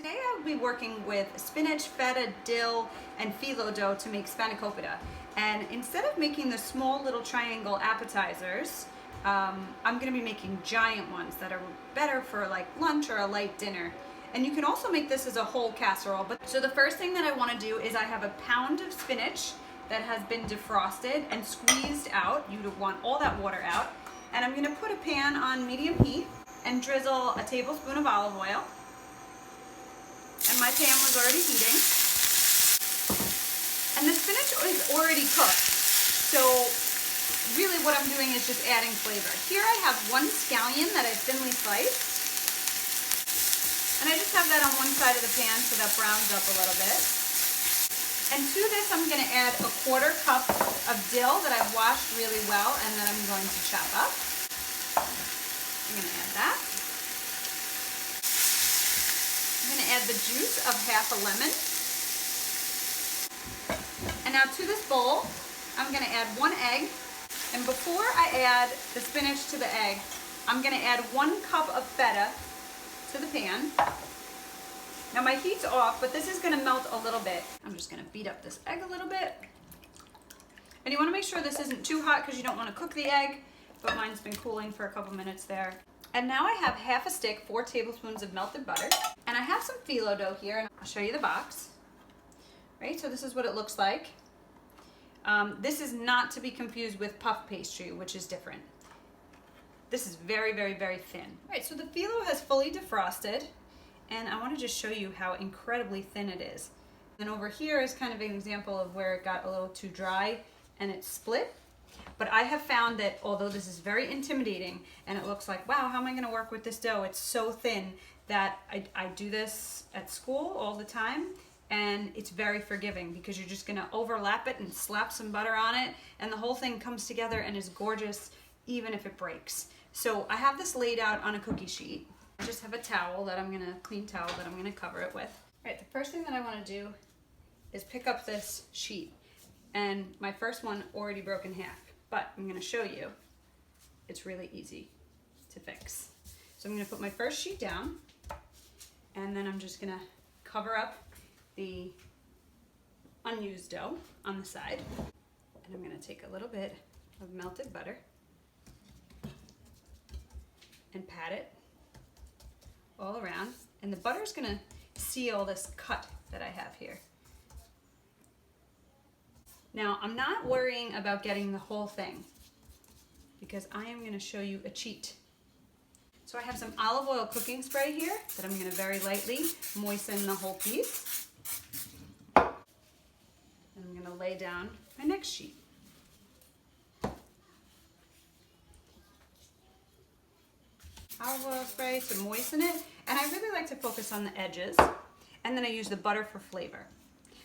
Today I'll be working with spinach, feta, dill, and phyllo dough to make Spanikopita. And instead of making the small little triangle appetizers, I'm going to be making giant ones that are better for like lunch or a light dinner. And you can also make this as a whole casserole. So the first thing that I want to do is I have a pound of spinach that has been defrosted and squeezed out. You would want all that water out. And I'm going to put a pan on medium heat and drizzle a tablespoon of olive oil. And my pan was already heating. And the spinach is already cooked. So really what I'm doing is just adding flavor. Here I have one scallion that I've thinly sliced. And I just have that on one side of the pan so that browns up a little bit. And to this I'm going to add a 1/4 cup of dill that I've washed really well and that I'm going to chop up. I'm going to add that. I'm going to add the juice of half a lemon. And now to this bowl, I'm going to add 1 egg. And before I add the spinach to the egg, I'm going to add 1 cup of feta to the pan. Now my heat's off, but this is going to melt a little bit. I'm just going to beat up this egg a little bit. And you want to make sure this isn't too hot because you don't want to cook the egg, but mine's been cooling for a couple minutes there. And now I have half a stick, 4 tablespoons of melted butter. And I have some phyllo dough here, and I'll show you the box. Right, so this is what it looks like. This is not to be confused with puff pastry, which is different. This is very, very, very thin. All right, so the phyllo has fully defrosted, and I want to just show you how incredibly thin it is. And over here is kind of an example of where it got a little too dry and it split. But I have found that although this is very intimidating and it looks like, wow, how am I going to work with this dough? It's so thin that I do this at school all the time, and it's very forgiving because you're just going to overlap it and slap some butter on it, and the whole thing comes together and is gorgeous even if it breaks. So I have this laid out on a cookie sheet. I just have a towel that I'm going to, clean towel that I'm going to cover it with. All right, the first thing that I want to do is pick up this sheet, and my first one already broke in half. But I'm going to show you, it's really easy to fix. So I'm going to put my first sheet down, and then I'm just going to cover up the unused dough on the side. And I'm going to take a little bit of melted butter and pat it all around. And the butter is going to seal this cut that I have here. Now, I'm not worrying about getting the whole thing because I am going to show you a cheat. So I have some olive oil cooking spray here that I'm going to very lightly moisten the whole piece. And I'm going to lay down my next sheet. Olive oil spray to moisten it, and I really like to focus on the edges, and then I use the butter for flavor.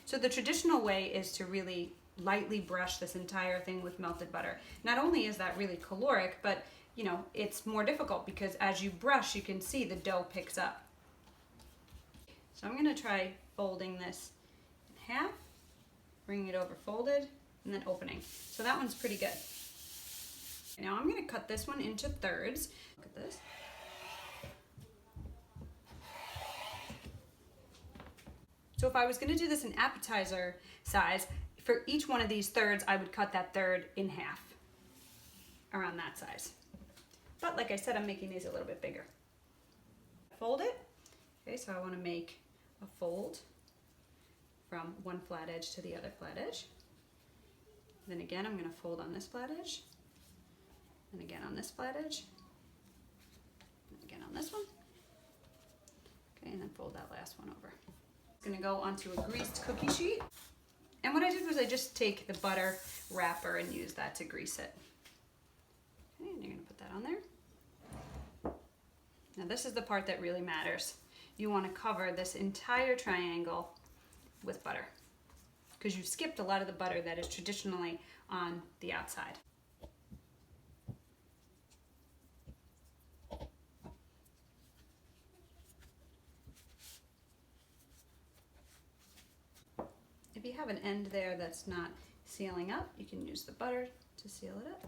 So the traditional way is to really lightly brush this entire thing with melted butter. Not only is that really caloric, but you know, it's more difficult because as you brush, you can see the dough picks up. So I'm going to try folding this in half, bringing it over folded, and then opening. So that one's pretty good. Now I'm going to cut this one into thirds. Look at this. So if I was going to do this in appetizer size, for each one of these thirds, I would cut that third in half, around that size. But like I said, I'm making these a little bit bigger. Fold it. Okay, so I want to make a fold from one flat edge to the other flat edge. Then again, I'm going to fold on this flat edge, and again on this flat edge, and again on this one. Okay, and then fold that last one over. It's going to go onto a greased cookie sheet. And what I did was I just take the butter wrapper and use that to grease it. Okay, and you're going to put that on there. Now this is the part that really matters. You want to cover this entire triangle with butter because you've skipped a lot of the butter that is traditionally on the outside. If you have an end there that's not sealing up, you can use the butter to seal it up.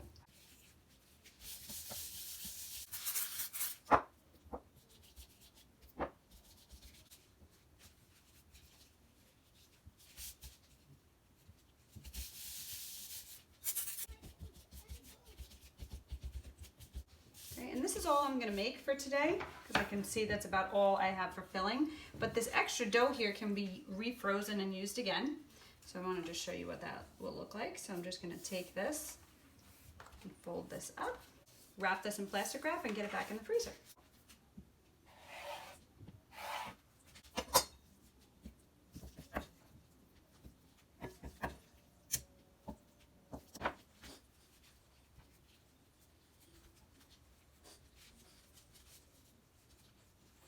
this is all I'm gonna make for today, because I can see that's about all I have for filling. But this extra dough here can be refrozen and used again. So I wanted to show you what that will look like. So I'm just gonna take this and fold this up, wrap this in plastic wrap, and get it back in the freezer.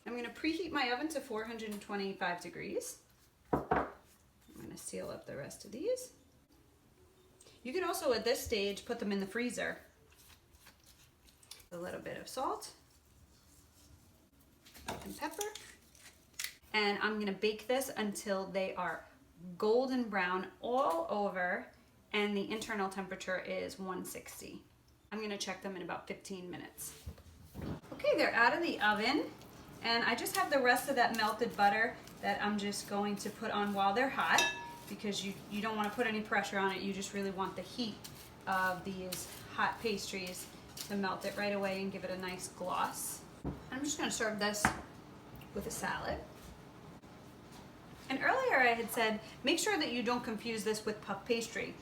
I'm going to preheat my oven to 425 degrees. I'm going to seal up the rest of these. You can also at this stage put them in the freezer. A little bit of salt and pepper. And I'm going to bake this until they are golden brown all over and the internal temperature is 160. I'm going to check them in about 15 minutes. Okay, they're out of the oven. And I just have the rest of that melted butter that I'm just going to put on while they're hot, because you don't want to put any pressure on it. You just really want the heat of these hot pastries to melt it right away and give it a nice gloss. I'm just going to serve this with a salad. And earlier I had said, make sure that you don't confuse this with puff pastry.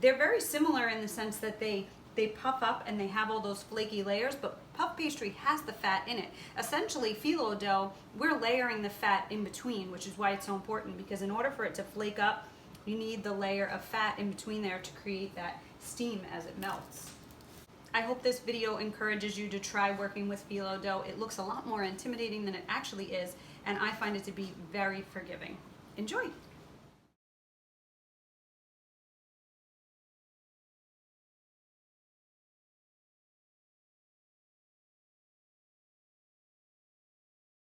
They're very similar in the sense that they puff up and they have all those flaky layers, but puff pastry has the fat in it. Essentially, phyllo dough, we're layering the fat in between, which is why it's so important, because in order for it to flake up, you need the layer of fat in between there to create that steam as it melts. I hope this video encourages you to try working with phyllo dough. It looks a lot more intimidating than it actually is, and I find it to be very forgiving. Enjoy!